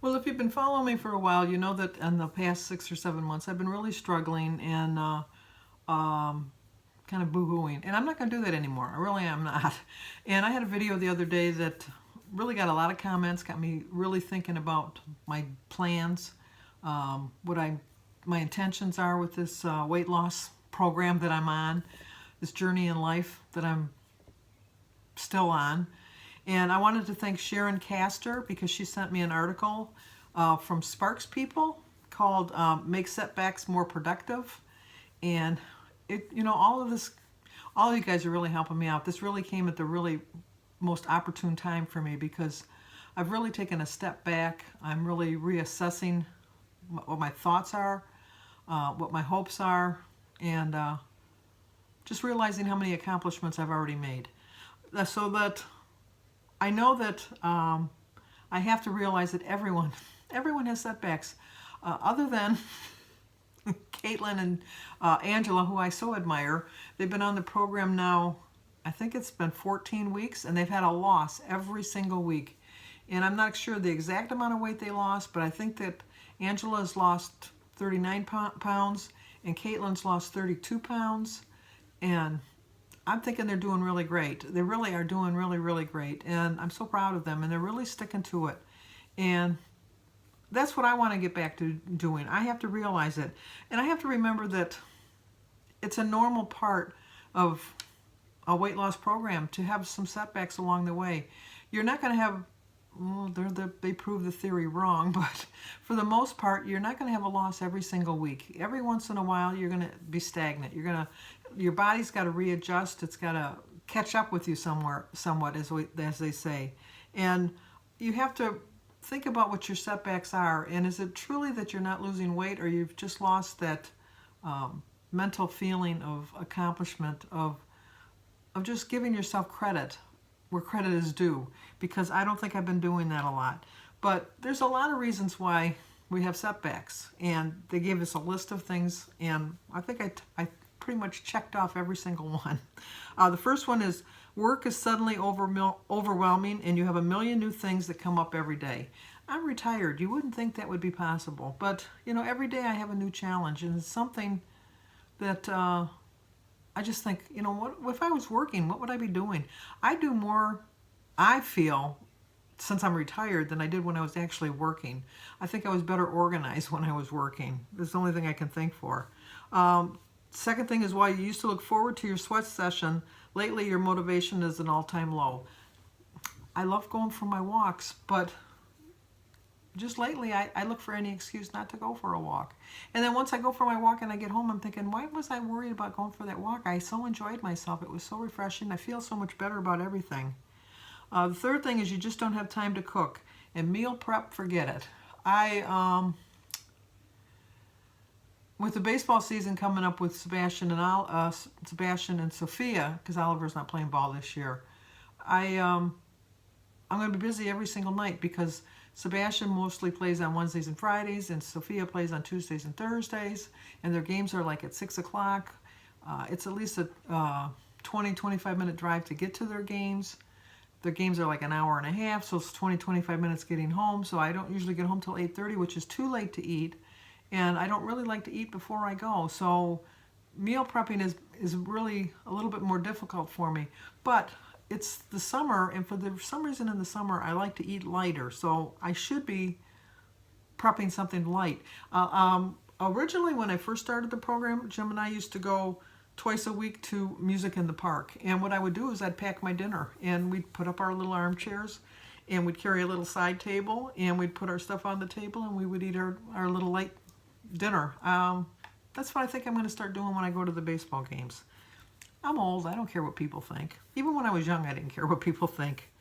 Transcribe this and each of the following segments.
Well, if you've been following me for a while, you know that in the past 6 or 7 months, I've been really struggling and kind of boo-hooing. And I'm not going to do that anymore. I really am not. And I had a video the other day that really got a lot of comments, got me really thinking about my plans, what my intentions are with this weight loss program that I'm on, this journey in life that I'm still on. And I wanted to thank Sharon Castor because she sent me an article from Sparks People called Make Setbacks More Productive. And all of this, all of you guys are really helping me out. This really came at the really most opportune time for me because I've really taken a step back. I'm really reassessing what my thoughts are, what my hopes are, and just realizing how many accomplishments I've already made. So that I know that I have to realize that everyone has setbacks, other than Caitlin and Angela, who I so admire. They've been on the program now, I think it's been 14 weeks, and they've had a loss every single week. And I'm not sure the exact amount of weight they lost, but I think that Angela's lost 39 pounds, and Caitlin's lost 32 pounds. And I'm thinking they're doing really great. They really are doing really, really great. And I'm so proud of them, and they're really sticking to it. And that's what I want to get back to doing. I have to realize it. And I have to remember that it's a normal part of a weight loss program to have some setbacks along the way. You're not going to have, well, they prove the theory wrong, but for the most part, you're not going to have a loss every single week. Every once in a while, you're going to be stagnant. Your body's got to readjust. It's got to catch up with you somewhat, as they say. And you have to think about what your setbacks are. And is it truly that you're not losing weight, or you've just lost that mental feeling of accomplishment, of just giving yourself credit where credit is due? Because I don't think I've been doing that a lot. But there's a lot of reasons why we have setbacks. And they gave us a list of things, and I think I pretty much checked off every single one. The first one is work is suddenly overwhelming, and you have a million new things that come up every day. I'm retired. You wouldn't think that would be possible. But, every day I have a new challenge, and it's something that I just think, what if I was working, what would I be doing? I do more, I feel, since I'm retired than I did when I was actually working. I think I was better organized when I was working. That's the only thing I can think for. Second thing is, while you used to look forward to your sweat session, lately your motivation is an all-time low. I love going for my walks, but just lately I look for any excuse not to go for a walk. And then once I go for my walk and I get home, I'm thinking, why was I worried about going for that walk? I so enjoyed myself. It was so refreshing. I feel so much better about everything. The third thing is you just don't have time to cook. And meal prep, forget it. With the baseball season coming up with Sebastian and Sophia, because Oliver's not playing ball this year, I'm going to be busy every single night because Sebastian mostly plays on Wednesdays and Fridays, and Sophia plays on Tuesdays and Thursdays, and their games are like at 6 o'clock. It's at least a 20-25 minute drive to get to their games. Their games are like an hour and a half, so it's 20-25 minutes getting home. So I don't usually get home till 8:30, which is too late to eat. And I don't really like to eat before I go. So meal prepping is really a little bit more difficult for me. But it's the summer, and for some reason in the summer, I like to eat lighter. So I should be prepping something light. Originally, when I first started the program, Jim and I used to go twice a week to Music in the Park. And what I would do is I'd pack my dinner, and we'd put up our little armchairs, and we'd carry a little side table, and we'd put our stuff on the table, and we would eat our little light dinner. That's what I think I'm going to start doing when I go to the baseball games. I'm old. I don't care what people think. Even when I was young, I didn't care what people think.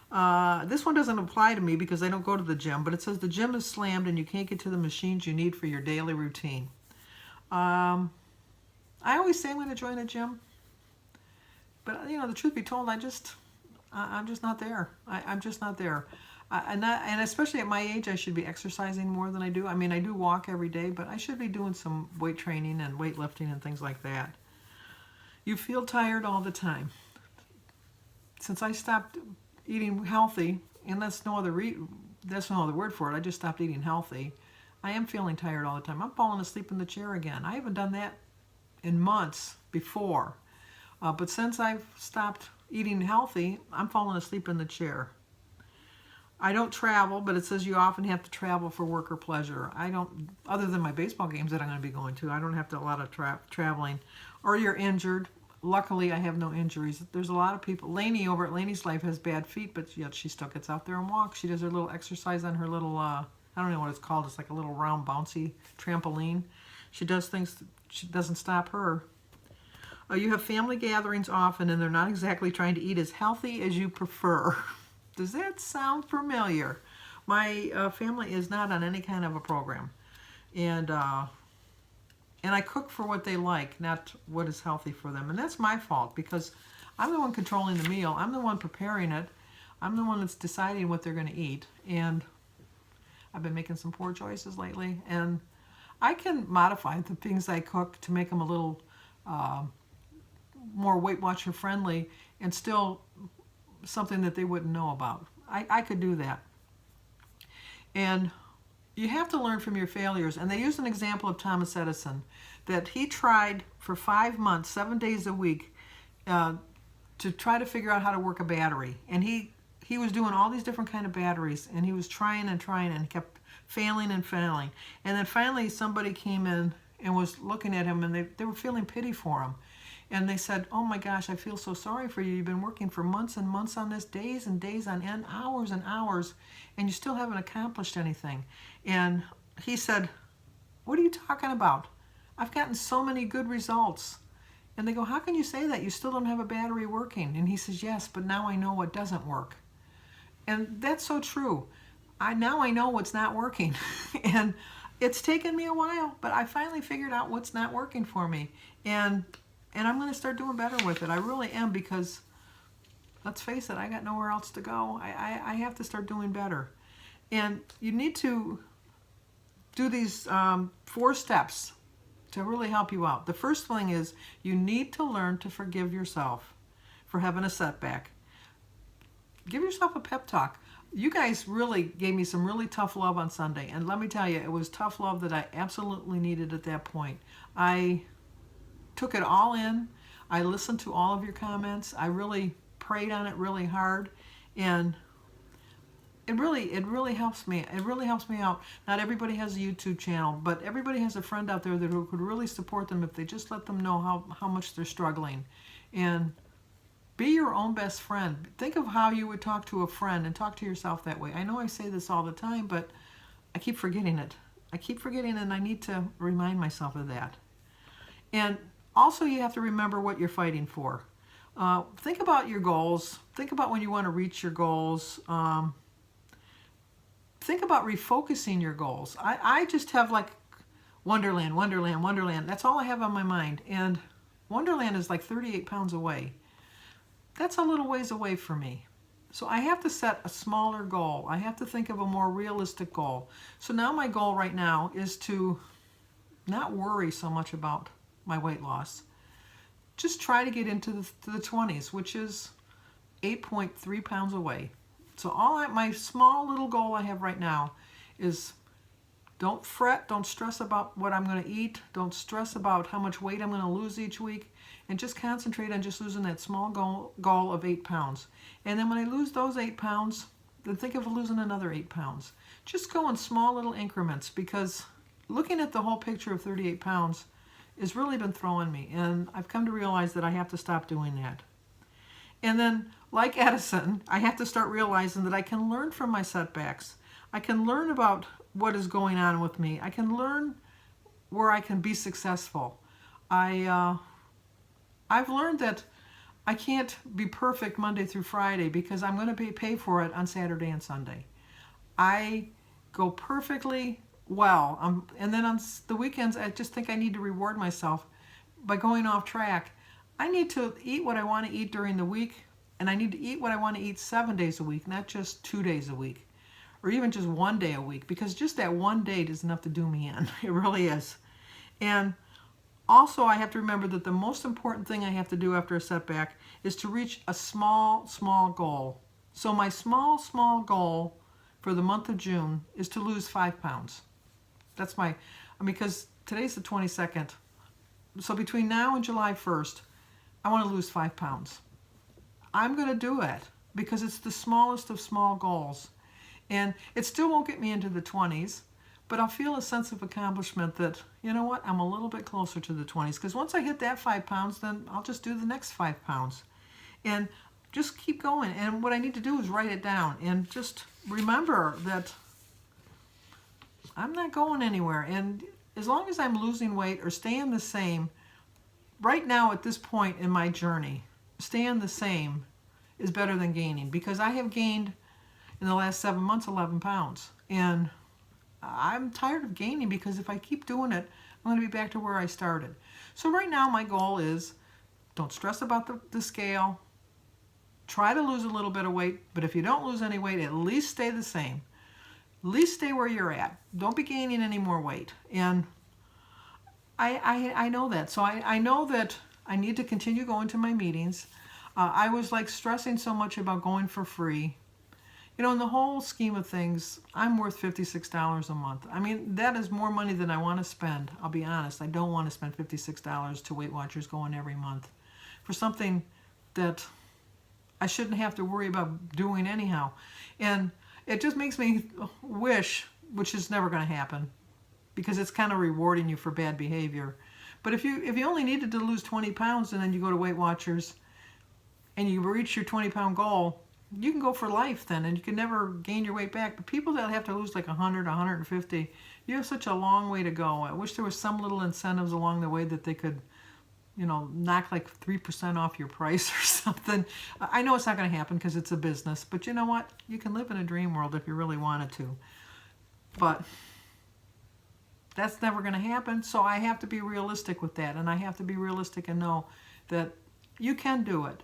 This one doesn't apply to me because I don't go to the gym, but it says the gym is slammed and you can't get to the machines you need for your daily routine. I always say I'm going to join a gym, but the truth be told, I'm just not there. I'm just not there. And especially at my age, I should be exercising more than I do. I mean, I do walk every day, but I should be doing some weight training and weightlifting and things like that. You feel tired all the time. Since I stopped eating healthy, and that's no other that's no other word for it. I just stopped eating healthy. I am feeling tired all the time. I'm falling asleep in the chair again. I haven't done that in months before. But since I've stopped eating healthy, I'm falling asleep in the chair. I don't travel, but it says you often have to travel for work or pleasure. I don't, other than my baseball games that I'm going to be going to, I don't have to a lot of traveling. Or you're injured. Luckily, I have no injuries. There's a lot of people. Lainey over at Lainey's Life has bad feet, but yet she still gets out there and walks. She does her little exercise on her little, I don't know what it's called. It's like a little round, bouncy trampoline. She does things. She doesn't stop her. You have family gatherings often, and they're not exactly trying to eat as healthy as you prefer. Does that sound familiar? My family is not on any kind of a program. And I cook for what they like, not what is healthy for them. And that's my fault because I'm the one controlling the meal. I'm the one preparing it. I'm the one that's deciding what they're going to eat. And I've been making some poor choices lately. And I can modify the things I cook to make them a little more Weight Watcher friendly and still something that they wouldn't know about. I could do that. And you have to learn from your failures. And they used an example of Thomas Edison, that he tried for 5 months, 7 days a week, to try to figure out how to work a battery. And he was doing all these different kind of batteries, and he was trying and kept failing and failing. And then finally somebody came in and was looking at him, and they were feeling pity for him. And they said, oh my gosh, I feel so sorry for you. You've been working for months and months on this, days and days on end, hours and hours, and you still haven't accomplished anything. And he said, what are you talking about? I've gotten so many good results. And they go, how can you say that? You still don't have a battery working. And he says, yes, but now I know what doesn't work. And that's so true. Now I know what's not working. And it's taken me a while, but I finally figured out what's not working for me. And I'm going to start doing better with it. I really am, because let's face it, I got nowhere else to go. I have to start doing better. And you need to do these 4 steps to really help you out. The first thing is you need to learn to forgive yourself for having a setback. Give yourself a pep talk. You guys really gave me some really tough love on Sunday. And let me tell you, it was tough love that I absolutely needed at that point. I took it all in. I listened to all of your comments. I really prayed on it really hard, and it really helps me. It really helps me out. Not everybody has a YouTube channel, but everybody has a friend out there that who could really support them if they just let them know how much they're struggling. And be your own best friend. Think of how you would talk to a friend and talk to yourself that way. I know I say this all the time, but I keep forgetting it. I keep forgetting, and I need to remind myself of that. And also, you have to remember what you're fighting for. Think about your goals. Think about when you want to reach your goals. Think about refocusing your goals. I just have like Wonderland, Wonderland, Wonderland. That's all I have on my mind. And Wonderland is like 38 pounds away. That's a little ways away for me. So I have to set a smaller goal. I have to think of a more realistic goal. So now my goal right now is to not worry so much about my weight loss. Just try to get into the 20s, which is 8.3 pounds away. So my small little goal I have right now is don't fret, don't stress about what I'm going to eat, don't stress about how much weight I'm going to lose each week, and just concentrate on just losing that small goal of 8 pounds. And then when I lose those 8 pounds, then think of losing another 8 pounds. Just go in small little increments, because looking at the whole picture of 38 pounds has really been throwing me, and I've come to realize that I have to stop doing that. And then, like Edison, I have to start realizing that I can learn from my setbacks. I can learn about what is going on with me. I can learn where I can be successful. I've learned that I can't be perfect Monday through Friday, because I'm going to pay for it on Saturday and Sunday. I go perfectly well. And then on the weekends, I just think I need to reward myself by going off track. I need to eat what I want to eat during the week, and I need to eat what I want to eat 7 days a week, not just 2 days a week, or even just 1 day a week, because just that 1 day is enough to do me in. It really is. And also, I have to remember that the most important thing I have to do after a setback is to reach a small, small goal. So my small, small goal for the month of June is to lose 5 pounds. That's because today's the 22nd. So between now and July 1st, I want to lose 5 pounds. I'm going to do it because it's the smallest of small goals. And it still won't get me into the 20s, but I'll feel a sense of accomplishment that, you know what, I'm a little bit closer to the 20s. Because once I hit that 5 pounds, then I'll just do the next 5 pounds. And just keep going. And what I need to do is write it down and just remember that I'm not going anywhere. And as long as I'm losing weight or staying the same, right now at this point in my journey, staying the same is better than gaining, because I have gained in the last 7 months 11 pounds. And I'm tired of gaining, because if I keep doing it, I'm going to be back to where I started. So right now my goal is, don't stress about the scale. Try to lose a little bit of weight, but if you don't lose any weight, at least stay the same. At least stay where you're at. Don't be gaining any more weight. And I know that. So I know that I need to continue going to my meetings. I was like stressing so much about going for free. You know, in the whole scheme of things, I'm worth $56 a month. I mean, that is more money than I want to spend. I'll be honest. I don't want to spend $56 to Weight Watchers going every month for something that I shouldn't have to worry about doing anyhow. And it just makes me wish, which is never going to happen, because it's kind of rewarding you for bad behavior. But if you only needed to lose 20 pounds and then you go to Weight Watchers and you reach your 20-pound goal, you can go for life then, and you can never gain your weight back. But people that have to lose like 100, 150, you have such a long way to go. I wish there was some little incentives along the way that they could, you know, knock like 3% off your price or something. I know it's not going to happen because it's a business, but you know what? You can live in a dream world if you really wanted to. But that's never going to happen, so I have to be realistic with that, and I have to be realistic and know that you can do it.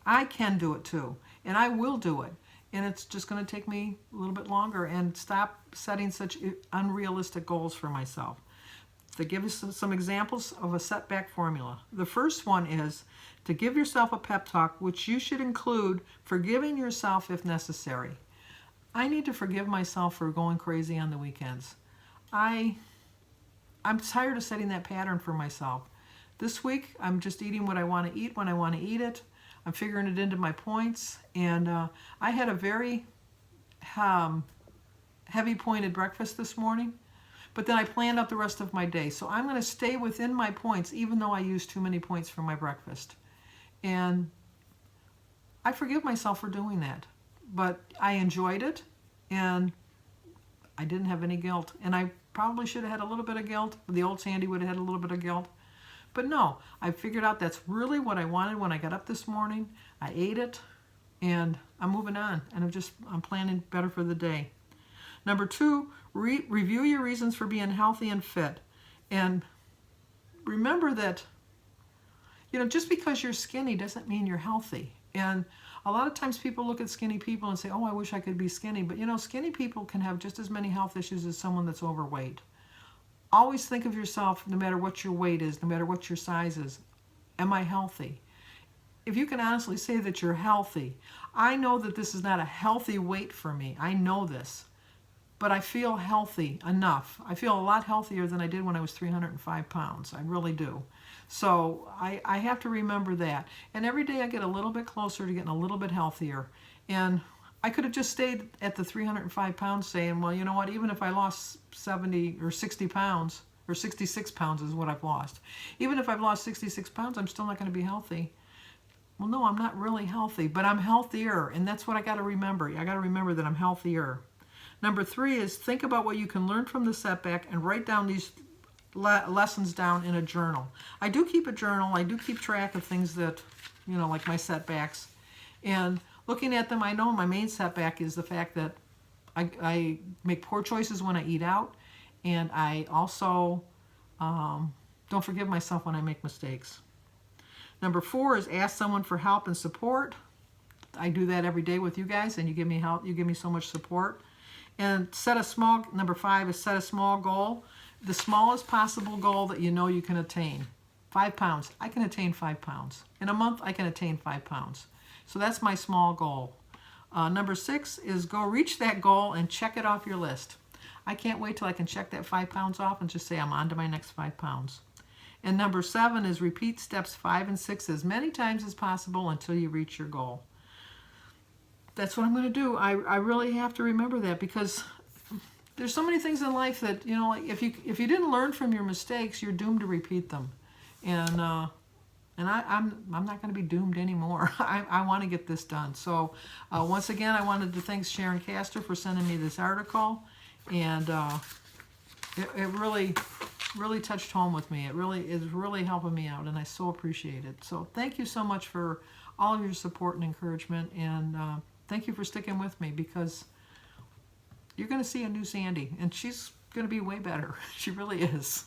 I can do it too, and I will do it. And it's just going to take me a little bit longer, and stop setting such unrealistic goals for myself. To give you some examples of a setback formula. The first one is to give yourself a pep talk, which you should include forgiving yourself if necessary. I need to forgive myself for going crazy on the weekends. I'm tired of setting that pattern for myself. This week, I'm just eating what I want to eat when I want to eat it. I'm figuring it into my points. And I had a very heavy pointed breakfast this morning. But then I planned out the rest of my day. So I'm going to stay within my points, even though I use too many points for my breakfast. And I forgive myself for doing that. But I enjoyed it, and I didn't have any guilt. And I probably should have had a little bit of guilt. The old Sandy would have had a little bit of guilt. But no, I figured out that's really what I wanted when I got up this morning. I ate it, and I'm moving on. And I'm planning better for the day. Number 2, review your reasons for being healthy and fit. And remember that, you know, just because you're skinny doesn't mean you're healthy. And a lot of times people look at skinny people and say, oh, I wish I could be skinny. But, you know, skinny people can have just as many health issues as someone that's overweight. Always think of yourself, no matter what your weight is, no matter what your size is, am I healthy? If you can honestly say that you're healthy, I know that this is not a healthy weight for me. I know this. But I feel healthy enough. I feel a lot healthier than I did when I was 305 pounds. I really do. So I have to remember that. And every day I get a little bit closer to getting a little bit healthier. And I could have just stayed at the 305 pounds saying, well, you know what, even if I lost 70 or 60 pounds, or 66 pounds is what I've lost. Even if I've lost 66 pounds, I'm still not going to be healthy. Well, no, I'm not really healthy, but I'm healthier. And that's what I got to remember. I got to remember that I'm healthier. Number 3 is think about what you can learn from the setback and write down these lessons down in a journal. I do keep a journal. I do keep track of things that, you know, like my setbacks. And looking at them, I know my main setback is the fact that I make poor choices when I eat out. And I also don't forgive myself when I make mistakes. Number 4 is ask someone for help and support. I do that every day with you guys, and you give me help. You give me so much support. And number 5 is set a small goal. The smallest possible goal that you know you can attain. 5 pounds. I can attain 5 pounds. In a month, I can attain 5 pounds. So that's my small goal. Number 6 is go reach that goal and check it off your list. I can't wait till I can check that 5 pounds off and just say I'm on to my next 5 pounds. And number 7 is repeat steps 5 and 6 as many times as possible until you reach your goal. That's what I'm going to do. I really have to remember that, because there's so many things in life that, you know, like if you didn't learn from your mistakes, you're doomed to repeat them. And I'm not going to be doomed anymore. I want to get this done. So once again, I wanted to thank Sharon Castor for sending me this article, and it really touched home with me. It really is really helping me out, and I so appreciate it. So thank you so much for all of your support and encouragement, and thank you for sticking with me, because you're going to see a new Sandy, and she's going to be way better. She really is.